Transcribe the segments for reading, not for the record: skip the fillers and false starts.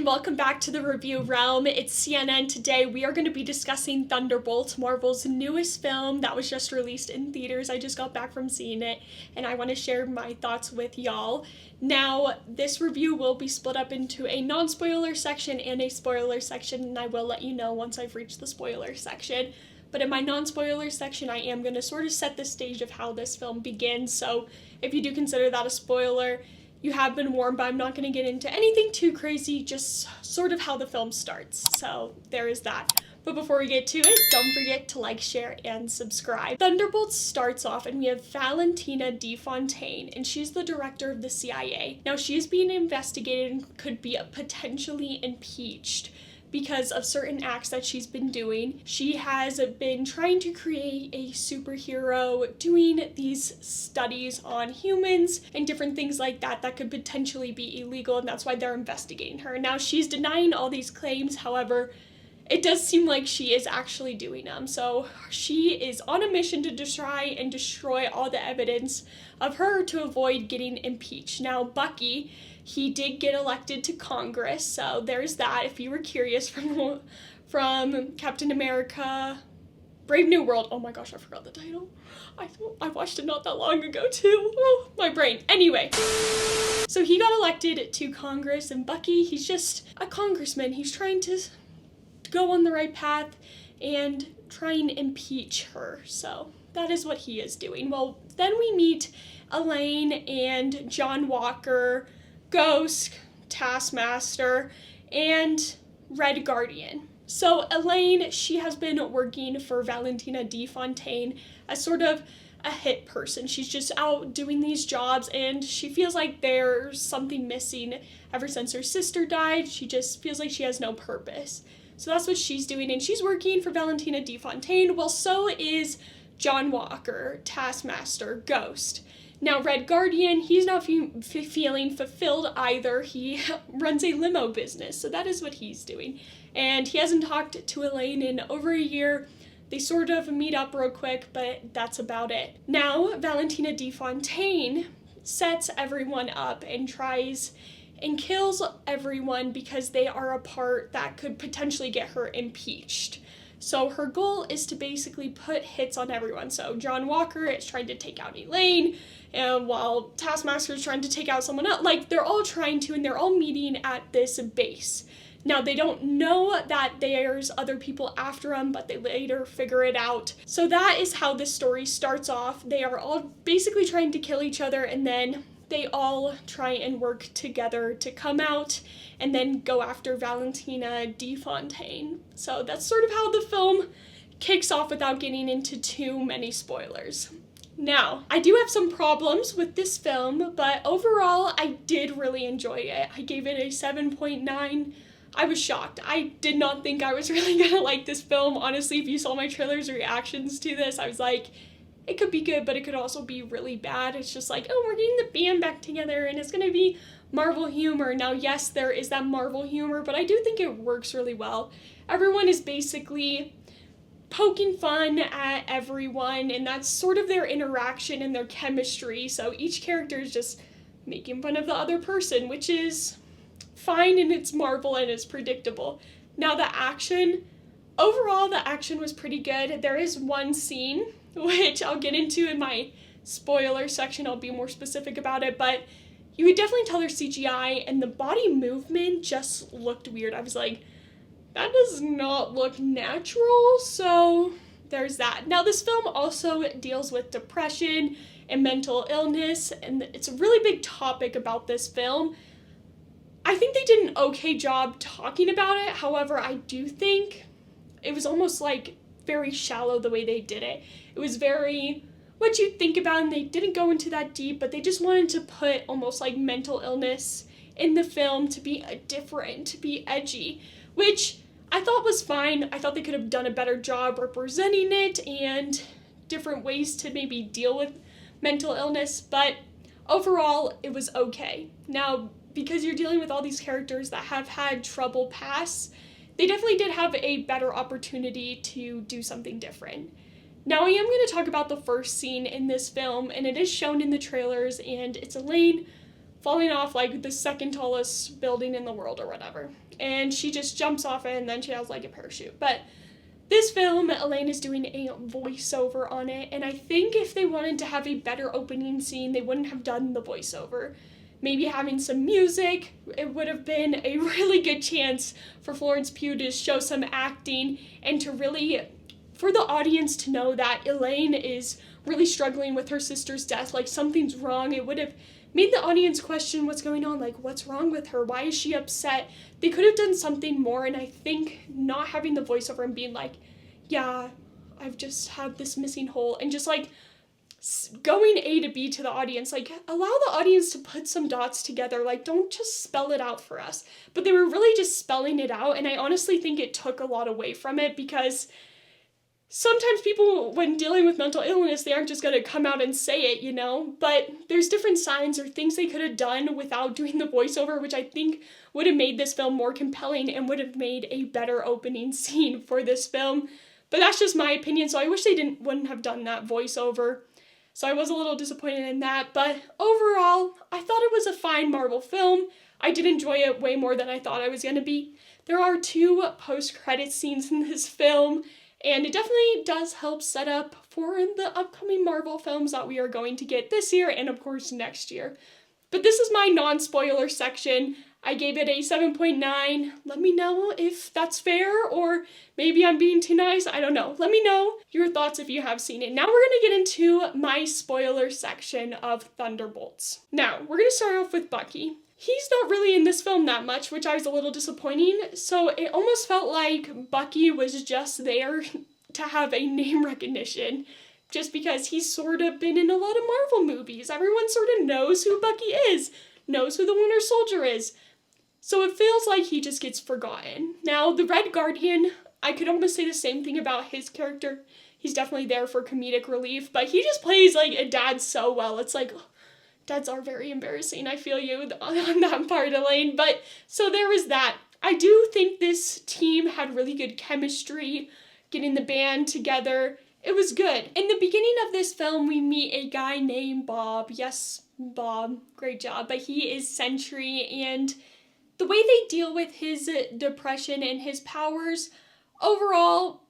and welcome back to the review realm. It's CNN. Today we are going to be discussing Thunderbolts, Marvel's newest film that was just released in theaters. I just got back from seeing it and I want to share my thoughts with y'all. Now, this review will be split up into a non-spoiler section and a spoiler section, and I will let you know once I've reached the spoiler section. But in my non-spoiler section, I am going to sort of set the stage of how this film begins, so if you do consider that a spoiler, you have been warned, but I'm not going to get into anything too crazy, just sort of how the film starts. So there is that. But before we get to it, don't forget to like, share, and subscribe. Thunderbolts starts off and we have Valentina de Fontaine, and she's the director of the CIA. Now she is being investigated and could be potentially impeached because of certain acts that she's been doing. She has been trying to create a superhero, doing these studies on humans and different things like that that could potentially be illegal, and that's why they're investigating her. Now, she's denying all these claims, however, it does seem like she is actually doing them. So she is on a mission to try and destroy all the evidence of her to avoid getting impeached. Now, Bucky, he did get elected to Congress, so there's that, if you were curious, from Captain America, Brave New World. Oh my gosh, I forgot the title. I watched it not that long ago too. Oh, my brain. Anyway, so he got elected to Congress, and Bucky, he's just a congressman. He's trying to go on the right path and try and impeach her. So that is what he is doing. Well, then we meet Elaine and John Walker, Ghost, Taskmaster, and Red Guardian. So Elaine, she has been working for Valentina de Fontaine as sort of a hit person. She's just out doing these jobs and she feels like there's something missing. Ever since her sister died, she just feels like she has no purpose. So that's what she's doing, and she's working for Valentina de Fontaine. Well, so is John Walker, Taskmaster, Ghost. Now, Red Guardian, he's not feeling fulfilled either. He runs a limo business, so that is what he's doing. And he hasn't talked to Elaine in over a year. They sort of meet up real quick, but that's about it. Now, Valentina de Fontaine sets everyone up and tries and kills everyone because they are a part that could potentially get her impeached. So her goal is to basically put hits on everyone. So John Walker is trying to take out Elaine, and while Taskmaster is trying to take out someone else. Like, they're all trying to, and they're all meeting at this base. Now, they don't know that there's other people after them, but they later figure it out. So that is how this story starts off. They are all basically trying to kill each other, and then they all try and work together to come out and then go after Valentina de Fontaine. So that's sort of how the film kicks off without getting into too many spoilers. Now, I do have some problems with this film, but overall, I did really enjoy it. I gave it a 7.9. I was shocked. I did not think I was really gonna like this film. Honestly, if you saw my trailer's reactions to this, I was like, it could be good, but it could also be really bad. It's just like, oh, we're getting the band back together and it's gonna be Marvel humor. Now, yes, there is that Marvel humor, but I do think it works really well. Everyone is basically poking fun at everyone, and that's sort of their interaction and their chemistry. So each character is just making fun of the other person, which is fine, and it's Marvel and it's predictable. Now, the action, overall, the action was pretty good. There is one scene which I'll get into in my spoiler section. I'll be more specific about it, but you could definitely tell there's CGI, and the body movement just looked weird. I was like, that does not look natural, so there's that. Now, this film also deals with depression and mental illness, and it's a really big topic about this film. I think they did an okay job talking about it. However, I do think it was almost like very shallow the way they did it. It was very what you think about, and they didn't go into that deep, but they just wanted to put almost like mental illness in the film to be different, to be edgy, which I thought was fine. I thought they could have done a better job representing it and different ways to maybe deal with mental illness, but overall it was okay. Now, because you're dealing with all these characters that have had trouble past, they definitely did have a better opportunity to do something different. Now, I am going to talk about the first scene in this film, and it is shown in the trailers, and it's Elaine falling off like the second tallest building in the world or whatever. And she just jumps off it and then she has like a parachute. But this film, Elaine is doing a voiceover on it, and I think if they wanted to have a better opening scene, they wouldn't have done the voiceover. Maybe having some music, it would have been a really good chance for Florence Pugh to show some acting and to really, for the audience to know that Elaine is really struggling with her sister's death, like something's wrong. It would have made the audience question what's going on, like what's wrong with her, why is she upset? They could have done something more, and I think not having the voiceover and being like, yeah, I've just had this missing hole, and just like going A to B to the audience, like allow the audience to put some dots together, like don't just spell it out for us. But they were really just spelling it out, and I honestly think it took a lot away from it, because sometimes people, when dealing with mental illness, they aren't just going to come out and say it, you know? But there's different signs or things they could have done without doing the voiceover, which I think would have made this film more compelling and would have made a better opening scene for this film. But that's just my opinion, so I wish they wouldn't have done that voiceover. So I was a little disappointed in that, but overall, I thought it was a fine Marvel film. I did enjoy it way more than I thought I was going to be. There are 2 post-credit scenes in this film, and it definitely does help set up for the upcoming Marvel films that we are going to get this year and, of course, next year. But this is my non-spoiler section. I gave it a 7.9. Let me know if that's fair, or maybe I'm being too nice. I don't know. Let me know your thoughts if you have seen it. Now we're going to get into my spoiler section of Thunderbolts. Now, we're going to start off with Bucky. He's not really in this film that much, which I was a little disappointing, so it almost felt like Bucky was just there to have a name recognition, just because he's sort of been in a lot of Marvel movies. Everyone sort of knows who Bucky is, knows who the Winter Soldier is, so it feels like he just gets forgotten. Now, the Red Guardian, I could almost say the same thing about his character. He's definitely there for comedic relief, but he just plays like a dad so well. It's like, dads are very embarrassing. I feel you on that part, Elaine. But so there was that. I do think this team had really good chemistry, getting the band together. It was good. In the beginning of this film, we meet a guy named Bob. Yes, Bob. Great job. But he is Sentry, and the way they deal with his depression and his powers overall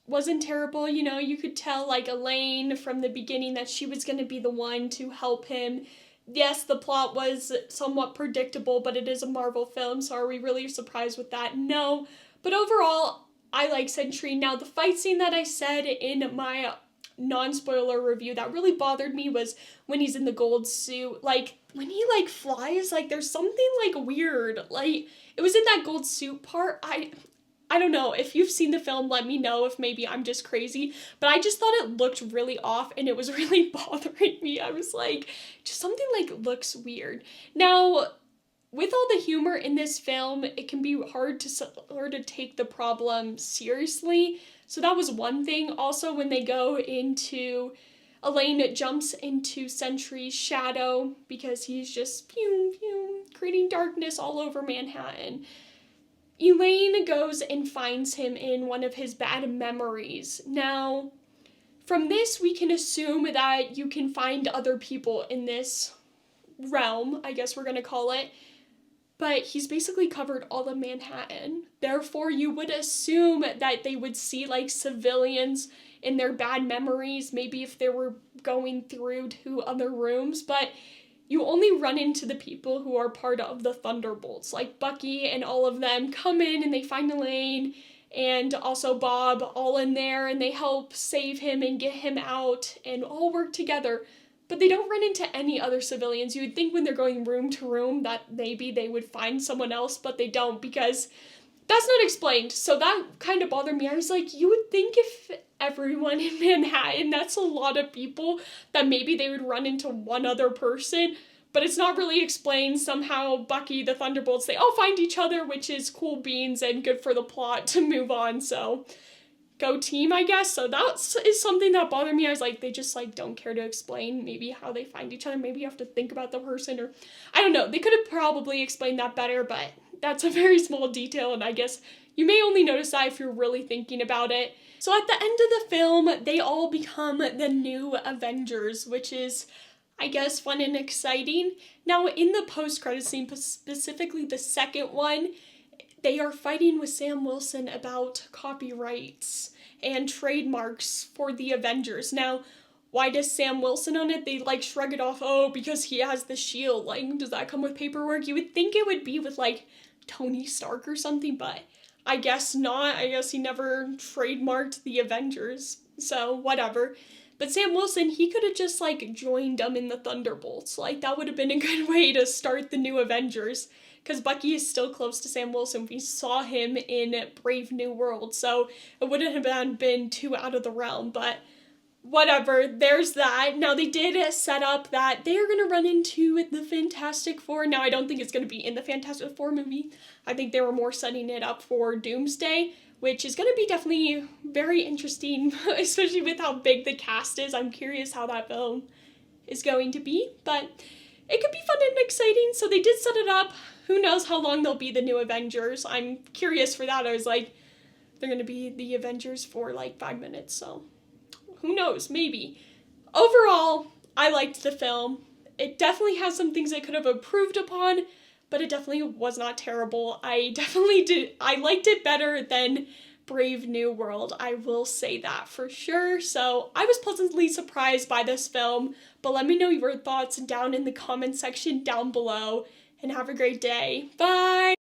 wasn't terrible. You know, you could tell, like, Elaine from the beginning that she was going to be the one to help him. Yes, the plot was somewhat predictable, but it is a Marvel film, so are we really surprised with that? No. But overall, I like Sentry. Now, the fight scene that I said in my non-spoiler review that really bothered me was when he's in the gold suit. Like, when he, like, flies, like, there's something, like, weird. Like, it was in that gold suit part. I don't know. If you've seen the film, let me know if maybe I'm just crazy. But I just thought it looked really off, and it was really bothering me. I was like, just something, like, looks weird. Now, with all the humor in this film, it can be hard to take the problem seriously. So that was one thing. Also, when they go into, Elaine jumps into Sentry's shadow because he's just creating darkness all over Manhattan. Elaine goes and finds him in one of his bad memories. Now, from this, we can assume that you can find other people in this realm, I guess we're going to call it. But he's basically covered all of Manhattan. Therefore, you would assume that they would see, like, civilians in their bad memories, maybe if they were going through to other rooms. But you only run into the people who are part of the Thunderbolts. Like, Bucky and all of them come in and they find Elaine and also Bob all in there, and they help save him and get him out and all work together. But they don't run into any other civilians. You would think when they're going room to room that maybe they would find someone else, but they don't, because that's not explained. So that kind of bothered me. I was like, you would think if everyone in Manhattan, that's a lot of people, that maybe they would run into one other person, but it's not really explained. Somehow Bucky, the Thunderbolts, they all find each other, which is cool beans and good for the plot to move on, so go team, I guess. So that is something that bothered me. I was like, they just, like, don't care to explain maybe how they find each other. Maybe you have to think about the person, or I don't know. They could have probably explained that better, but that's a very small detail, and I guess you may only notice that if you're really thinking about it. So at the end of the film, they all become the new Avengers, which is I guess, fun and exciting. Now, in the post-credit scene, specifically the second one, they are fighting with Sam Wilson about copyrights and trademarks for the Avengers. Now, why does Sam Wilson own it? They like shrug it off, oh, because he has the shield. Like, does that come with paperwork? You would think it would be with like Tony Stark or something, but I guess not. I guess he never trademarked the Avengers, so whatever. But Sam Wilson, he could have just like joined them in the Thunderbolts. Like, that would have been a good way to start the new Avengers. Because Bucky is still close to Sam Wilson. We saw him in Brave New World, so it wouldn't have been too out of the realm, but whatever, there's that. Now, they did set up that they are going to run into the Fantastic Four. Now, I don't think it's going to be in the Fantastic Four movie. I think they were more setting it up for Doomsday, which is going to be definitely very interesting, especially with how big the cast is. I'm curious how that film is going to be, but it could be fun and exciting. So they did set it up. Who knows how long they'll be the new Avengers. I'm curious for that. I was like, they're going to be the Avengers for like 5 minutes, so who knows, maybe. Overall, I liked the film. It definitely has some things I could have improved upon, but it definitely was not terrible. I liked it better than Brave New World. I will say that for sure. So I was pleasantly surprised by this film, but let me know your thoughts down in the comment section down below, and have a great day. Bye!